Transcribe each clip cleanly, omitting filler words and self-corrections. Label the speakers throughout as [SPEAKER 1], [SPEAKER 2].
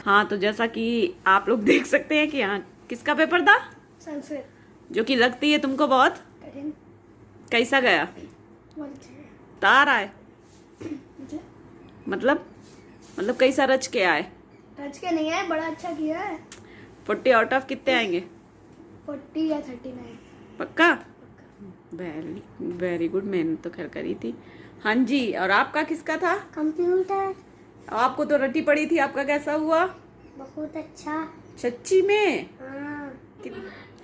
[SPEAKER 1] हाँ, तो जैसा कि आप लोग देख सकते हैं कि यहाँ किसका पेपर था?
[SPEAKER 2] संस्कृत।
[SPEAKER 1] जो कि लगती है तुमको बहुत
[SPEAKER 2] कठिन।
[SPEAKER 1] कैसा गया? तार आए मतलब कैसा रच के आए?
[SPEAKER 2] रच के नहीं आए, बड़ा अच्छा किया है।
[SPEAKER 1] 40 आउट ऑफ कितने आएंगे?
[SPEAKER 2] 40 या 39।
[SPEAKER 1] पक्का? वेरी वेरी गुड, मैंने तो खैर करी थी। हाँ जी, और आपका किसका था?
[SPEAKER 2] कंप्यूटर।
[SPEAKER 1] आपको तो रटी पड़ी थी, आपका कैसा हुआ?
[SPEAKER 2] बहुत अच्छा।
[SPEAKER 1] सच्ची में?
[SPEAKER 2] हाँ।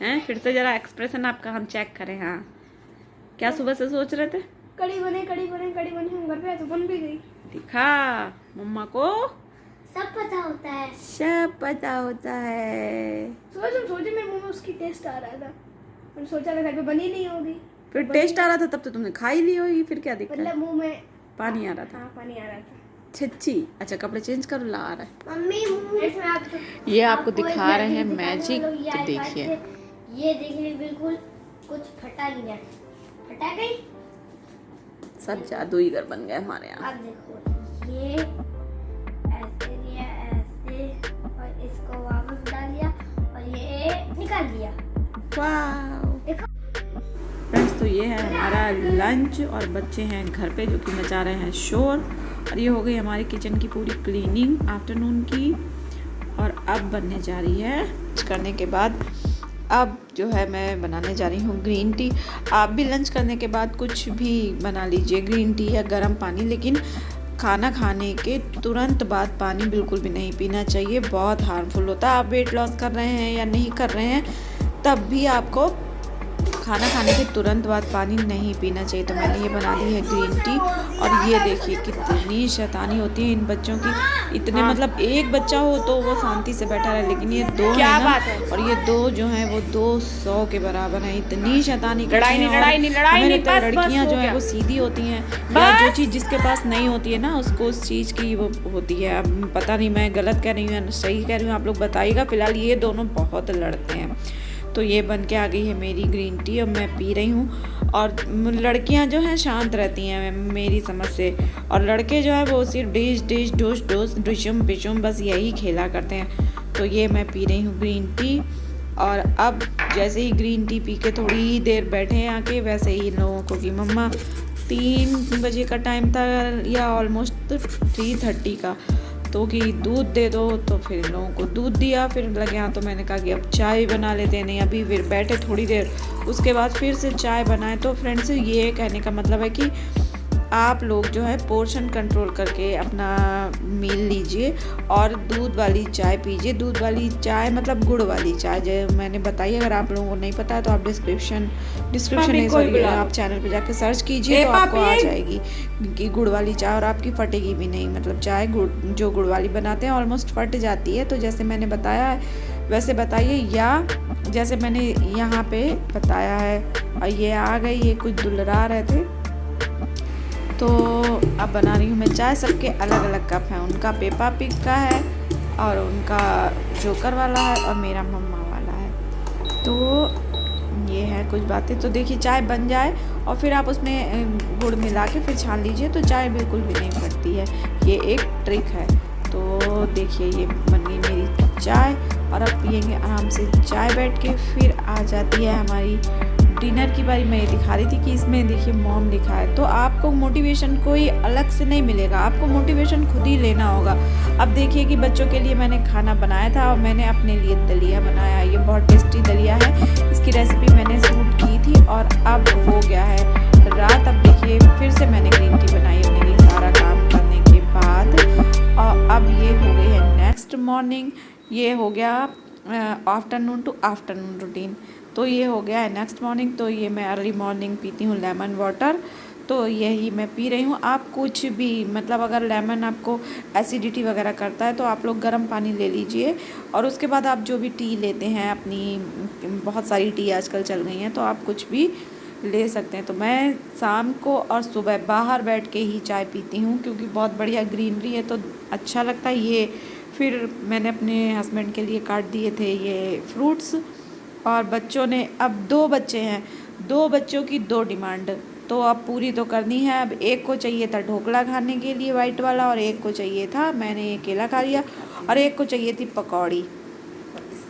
[SPEAKER 1] हैं? फिर से जरा एक्सप्रेशन आपका हम चेक करें। हाँ, क्या सुबह से सोच रहे थे?
[SPEAKER 2] कड़ी बने हम घर पे तो बन भी गई।
[SPEAKER 1] दिखा मम्मा को
[SPEAKER 2] सब पता होता है।
[SPEAKER 1] सब पता होता है।
[SPEAKER 2] सुबह जब सोचे मेरे मुंह में उसकी टेस्ट आ रहा था, मैंने सोचा घर पे बनी नहीं होगी।
[SPEAKER 1] फिर टेस्ट आ रहा था तब तो तुमने खा ही ली होगी, फिर क्या दिक्कत?
[SPEAKER 2] मतलब मुंह में
[SPEAKER 1] पानी आ रहा था।
[SPEAKER 2] हाँ, पानी आ रहा था।
[SPEAKER 1] छच्ची। अच्छा, कपड़े चेंज करो, ला आ रहा है।
[SPEAKER 2] मम्मी
[SPEAKER 1] ये आपको दिखा रहे हैं मैजिक, तो देखिए।
[SPEAKER 2] ये देखिए, बिल्कुल कुछ फटा नहीं है। फटा गई।
[SPEAKER 1] सब जादूगर बन गए हमारे यहाँ।
[SPEAKER 2] अब देखो, ये ऐसे लिया, ऐसे, और इसको वापस डाल दिया और ये निकाल दिया।
[SPEAKER 1] वाव।
[SPEAKER 2] देखो
[SPEAKER 1] फ्रेंड्स, तो ये है हमारा लंच और बच्चे हैं घर पे जो कि मचा रहे हैं शोर। और ये हो गई हमारी किचन की पूरी क्लीनिंग आफ्टरनून की। और अब बनने जा रही है लंच करने के बाद। अब जो है मैं बनाने जा रही हूँ ग्रीन टी। आप भी लंच करने के बाद कुछ भी बना लीजिए, ग्रीन टी या गर्म पानी, लेकिन खाना खाने के तुरंत बाद पानी बिल्कुल भी नहीं पीना चाहिए, बहुत हार्मफुल होता है। आप वेट लॉस कर रहे हैं या नहीं कर रहे हैं, तब भी आपको खाना खाने के तुरंत बाद पानी नहीं पीना चाहिए। तो मैंने ये बना दी है ग्रीन टी। और ये देखिए कितनी शैतानी होती है इन बच्चों की। इतने मतलब एक बच्चा हो तो वो शांति से बैठा रहे, लेकिन ये दो
[SPEAKER 2] क्या
[SPEAKER 1] है ना,
[SPEAKER 2] बात है?
[SPEAKER 1] और ये दो जो हैं वो 200 के बराबर हैं। इतनी शैतानी करते हैं।
[SPEAKER 2] लड़ाई नहीं,
[SPEAKER 1] लड़कियां
[SPEAKER 2] बस
[SPEAKER 1] जो
[SPEAKER 2] हो
[SPEAKER 1] है
[SPEAKER 2] गया।
[SPEAKER 1] वो सीधी होती हैं, या जो चीज़ जिसके पास नहीं होती है ना उसको उस चीज़ की वो होती है। अब पता नहीं मैं गलत कह रही हूँ या सही कह रही हूँ, आप लोग बताइएगा। फिलहाल ये दोनों बहुत लड़ते हैं। तो ये बन के आ गई है मेरी ग्रीन टी और मैं पी रही हूँ। और लड़कियां जो हैं शांत रहती हैं मेरी समझ से, और लड़के जो है वो सिर्फ डिश डिश डोश डोश डिशुम पिशुम बस यही खेला करते हैं। तो ये मैं पी रही हूँ ग्रीन टी। और अब जैसे ही ग्रीन टी पी के थोड़ी ही देर बैठे हैं आके, वैसे ही इन लोगों को कि मम्मा 3 बजे का टाइम था या ऑलमोस्ट 3:30 का, तो कि दूध दे दो। तो फिर इन लोगों को दूध दिया, फिर लगे यहाँ। तो मैंने कहा कि अब चाय बना लेते हैं। नहीं, अभी फिर बैठे थोड़ी देर, उसके बाद फिर से चाय बनाए। तो फ्रेंड्स, ये कहने का मतलब है कि आप लोग जो है पोर्शन कंट्रोल करके अपना मील लीजिए और दूध वाली चाय पीजिए। दूध वाली चाय मतलब गुड़ वाली चाय, जो मैंने बताई। अगर आप लोगों को नहीं पता है तो आप डिस्क्रिप्शन नहीं, सॉरी, आप चैनल पे जाके सर्च कीजिए तो आपको आ जाएगी कि गुड़ वाली चाय, और आपकी फटेगी भी नहीं। मतलब चाय जो गुड़ वाली बनाते हैं ऑलमोस्ट फट जाती है। तो जैसे मैंने बताया है वैसे बताइए, या जैसे मैंने यहाँ पे बताया है। और ये आ गई, ये कुछ दुलरा रहे थे। तो अब बना रही हूँ मैं चाय। सबके अलग अलग कप हैं, उनका पेपा पिग का है और उनका जोकर वाला है और मेरा मम्मा वाला है। तो ये है कुछ बातें। तो देखिए, चाय बन जाए और फिर आप उसमें गुड़ मिला के फिर छान लीजिए तो चाय बिल्कुल भी नहीं फटती है। ये एक ट्रिक है। तो देखिए, ये बन गई मेरी चाय और अब पियेंगे आराम से चाय बैठ के। फिर आ जाती है हमारी डिनर की बारी। मैं ये दिखा रही थी कि इसमें देखिए मॉम लिखा है। तो आपको मोटिवेशन कोई अलग से नहीं मिलेगा, आपको मोटिवेशन खुद ही लेना होगा। अब देखिए कि बच्चों के लिए मैंने खाना बनाया था और मैंने अपने लिए दलिया बनाया। ये बहुत टेस्टी दलिया है, इसकी रेसिपी मैंने शूट की थी। और अब हो गया है रात। अब देखिए फिर से मैंने ग्रीन टी बनाई अपने लिए सारा काम करने के बाद। और अब ये हो गई है नेक्स्ट मॉर्निंग। ये हो गया आफ्टरनून टू आफ्टरनून रूटीन। तो ये हो गया है नेक्स्ट मॉर्निंग। तो ये मैं अर्ली मॉर्निंग पीती हूँ लेमन वाटर। तो यही मैं पी रही हूँ। आप कुछ भी मतलब अगर लेमन आपको एसिडिटी वगैरह करता है तो आप लोग गर्म पानी ले लीजिए, और उसके बाद आप जो भी टी लेते हैं, अपनी बहुत सारी टी आजकल चल गई हैं, तो आप कुछ भी ले सकते हैं। तो मैं शाम को और सुबह बाहर बैठ के ही चाय पीती हूँ, क्योंकि बहुत बढ़िया ग्रीनरी है तो अच्छा लगता है। ये फिर मैंने अपने हस्बैंड के लिए काट दिए थे ये फ्रूट्स। और बच्चों ने, अब 2 बच्चे हैं, 2 बच्चों की 2 डिमांड। तो अब पूरी तो करनी है। अब एक को चाहिए था ढोकला खाने के लिए वाइट वाला, और एक को चाहिए था, मैंने ये केला खा लिया, और एक को चाहिए थी पकौड़ी।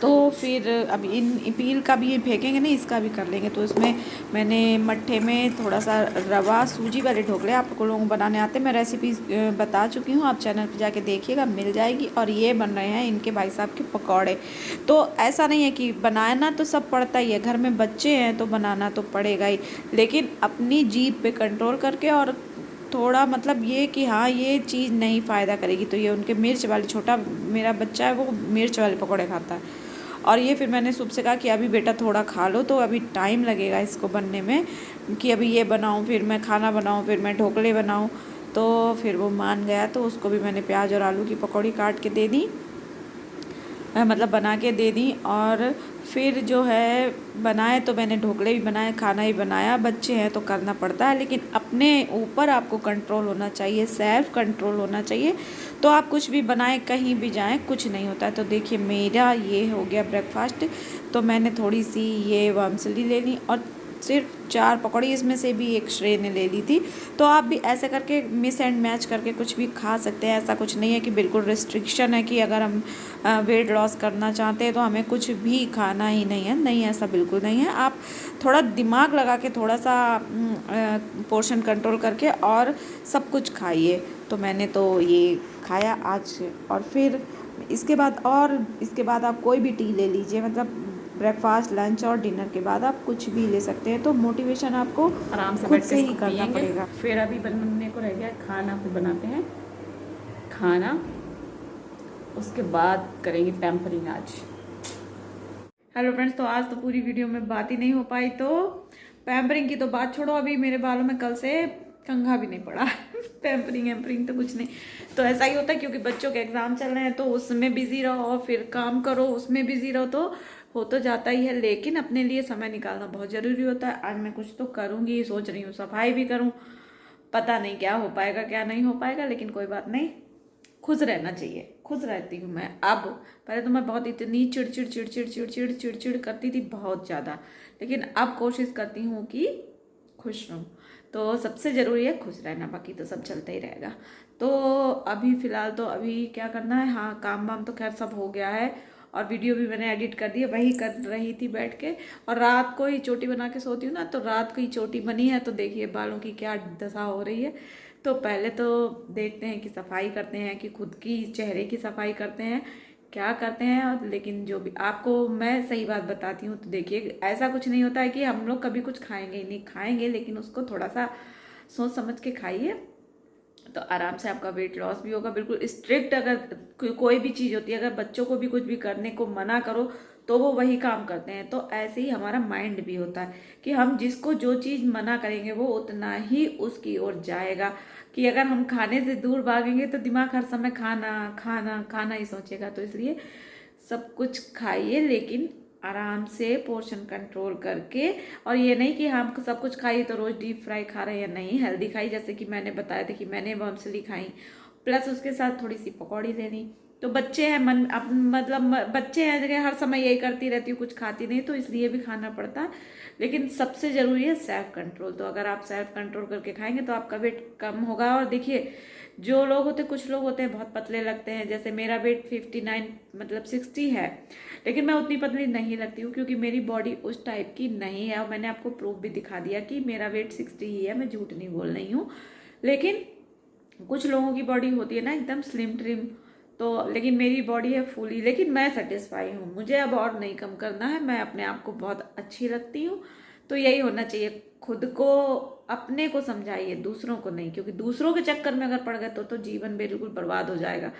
[SPEAKER 1] तो फिर अब इन पील का भी फेंकेंगे नहीं, इसका भी कर लेंगे। तो इसमें मैंने मट्ठे में थोड़ा सा रवा सूजी वाले ढोकले आप लोगों को बनाने आते हैं, मैं रेसिपी बता चुकी हूँ, आप चैनल पे जाके देखिएगा, मिल जाएगी। और ये बन रहे हैं इनके भाई साहब के पकौड़े। तो ऐसा नहीं है कि बनाना तो सब पड़ता ही है, घर में बच्चे हैं तो बनाना तो पड़ेगा ही, लेकिन अपनी जीभ पे कंट्रोल करके, और थोड़ा मतलब ये कि हाँ ये चीज़ नहीं फ़ायदा करेगी। तो ये उनके मिर्च वाले, छोटा मेरा बच्चा है वो मिर्च वाले पकौड़े खाता है, और ये फिर मैंने सुबह से कहा कि अभी बेटा थोड़ा खा लो, तो अभी टाइम लगेगा इसको बनने में, कि अभी ये बनाऊं, फिर मैं खाना बनाऊं, फिर मैं ढोकले बनाऊं। तो फिर वो मान गया, तो उसको भी मैंने प्याज और आलू की पकौड़ी काट के दे दी, मतलब बना के दे दी। और फिर जो है बनाए, तो मैंने ढोकले भी बनाए, खाना भी बनाया। बच्चे हैं तो करना पड़ता है, लेकिन अपने ऊपर आपको कंट्रोल होना चाहिए, सेल्फ कंट्रोल होना चाहिए, तो आप कुछ भी बनाएं, कहीं भी जाएं, कुछ नहीं होता है। तो देखिए मेरा ये हो गया ब्रेकफास्ट। तो मैंने थोड़ी सी ये वर्मसेली ले ली, और सिर्फ 4 पकौड़ी, इसमें से भी एक श्रेय ने ले ली थी। तो आप भी ऐसे करके मिस एंड मैच करके कुछ भी खा सकते हैं। ऐसा कुछ नहीं है कि बिल्कुल रिस्ट्रिक्शन है कि अगर हम वेट लॉस करना चाहते हैं तो हमें कुछ भी खाना ही नहीं है, नहीं, ऐसा बिल्कुल नहीं है। आप थोड़ा दिमाग लगा के, थोड़ा सा पोर्शन कंट्रोल करके और सब कुछ खाइए। तो मैंने तो ये खाया आज। और फिर इसके बाद आप कोई भी टी ले लीजिए, मतलब ब्रेकफास्ट, लंच और डिनर के बाद आप कुछ भी ले सकते हैं। तो मोटिवेशन आपको
[SPEAKER 3] आराम से
[SPEAKER 1] खुद
[SPEAKER 3] बैठ
[SPEAKER 1] से
[SPEAKER 3] के
[SPEAKER 1] ही करना पड़ेगा।
[SPEAKER 3] फिर अभी बनने को रह गया खाना, फिर बनाते हैं खाना, उसके बाद करेंगे पैम्परिंग आज।
[SPEAKER 1] हेलो फ्रेंड्स, तो आज तो पूरी वीडियो में बात ही नहीं हो पाई, तो पैम्परिंग की तो बात छोड़ो, अभी मेरे बालों में कल से कंघा भी नहीं पड़ा। पैम्परिंग तो कुछ नहीं। तो ऐसा ही होता है, क्योंकि बच्चों के एग्जाम चल रहे हैं, तो उसमें बिजी रहो, फिर काम करो, उसमें बिजी रहो, तो हो तो जाता ही है। लेकिन अपने लिए समय निकालना बहुत ज़रूरी होता है। आज मैं कुछ तो करूँगी, सोच रही हूँ सफाई भी करूँ, पता नहीं क्या हो पाएगा क्या नहीं हो पाएगा, लेकिन कोई बात नहीं, खुश रहना चाहिए। खुश रहती हूँ मैं अब। पहले तो मैं बहुत इतनी चिड़चिड़ करती थी, बहुत ज़्यादा, लेकिन अब कोशिश करती हूँ कि खुश रहूँ। तो सबसे ज़रूरी है खुश रहना, बाकी तो सब चलता ही रहेगा। तो अभी फ़िलहाल तो अभी क्या करना है, हाँ काम वाम तो खैर सब हो गया है, और वीडियो भी मैंने एडिट कर दी है, वही कर रही थी बैठ के। और रात को ही चोटी बना के सोती हूँ ना, तो रात को ही चोटी बनी है, तो देखिए बालों की क्या दशा हो रही है। तो पहले तो देखते हैं कि सफाई करते हैं, कि खुद की चेहरे की सफाई करते हैं, क्या करते हैं। और लेकिन जो भी आपको मैं सही बात बताती हूँ, तो देखिए ऐसा कुछ नहीं होता है कि हम लोग कभी कुछ खाएंगे ही नहीं, खाएंगे, लेकिन उसको थोड़ा सा सोच समझ के खाइए, तो आराम से आपका वेट लॉस भी होगा। बिल्कुल स्ट्रिक्ट अगर कोई भी चीज़ होती है, अगर बच्चों को भी कुछ भी करने को मना करो तो वो वही काम करते हैं। तो ऐसे ही हमारा माइंड भी होता है कि हम जिसको जो चीज़ मना करेंगे वो उतना ही उसकी ओर जाएगा। कि अगर हम खाने से दूर भागेंगे तो दिमाग हर समय खाना खाना खाना ही सोचेगा। तो इसलिए सब कुछ खाइए, लेकिन आराम से पोर्शन कंट्रोल करके। और ये नहीं कि हम सब कुछ खाइए तो रोज़ डीप फ्राई खा रहे हैं, नहीं, हेल्दी खाई। जैसे कि मैंने बताया था कि मैंने वर्मसेली खाई, प्लस उसके साथ थोड़ी सी पकौड़ी ले ली। तो बच्चे हैं, मतलब बच्चे हैं जगह हर समय यही करती रहती हूँ, कुछ खाती नहीं, तो इसलिए भी खाना पड़ता है। लेकिन सबसे ज़रूरी है सेल्फ कंट्रोल। तो अगर आप सेल्फ कंट्रोल करके खाएंगे तो आपका वेट कम होगा। और देखिए जो लोग होते, कुछ लोग होते हैं बहुत पतले लगते हैं, जैसे मेरा वेट 59 मतलब 60 है, लेकिन मैं उतनी पतली नहीं लगती हूँ, क्योंकि मेरी बॉडी उस टाइप की नहीं है। और मैंने आपको प्रूफ भी दिखा दिया कि मेरा वेट 60 ही है, मैं झूठ नहीं बोल रही हूँ। लेकिन कुछ लोगों की बॉडी होती है ना एकदम स्लिम ट्रिम, तो लेकिन मेरी बॉडी है फुली, लेकिन मैं सेटिस्फाई हूँ, मुझे अब और नहीं कम करना है, मैं अपने आप को बहुत अच्छी लगती हूँ। तो यही होना चाहिए, खुद को अपने को समझाइए, दूसरों को नहीं, क्योंकि दूसरों के चक्कर में अगर पड़ गए तो जीवन बिल्कुल बर्बाद हो जाएगा।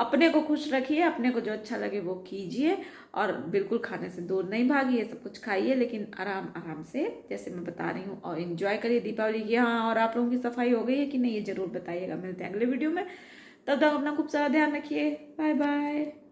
[SPEAKER 1] अपने को खुश रखिए, अपने को जो अच्छा लगे वो कीजिए, और बिल्कुल खाने से दूर नहीं भागिए, सब कुछ खाइए, लेकिन आराम आराम से, जैसे मैं बता रही हूँ, और एंजॉय करिए दीपावली की। हाँ, और आप लोगों की सफाई हो गई है कि नहीं, ये जरूर बताइएगा। मिलते हैं अगले वीडियो में, तब तक अपना खूब सारा ध्यान रखिए। Bye bye.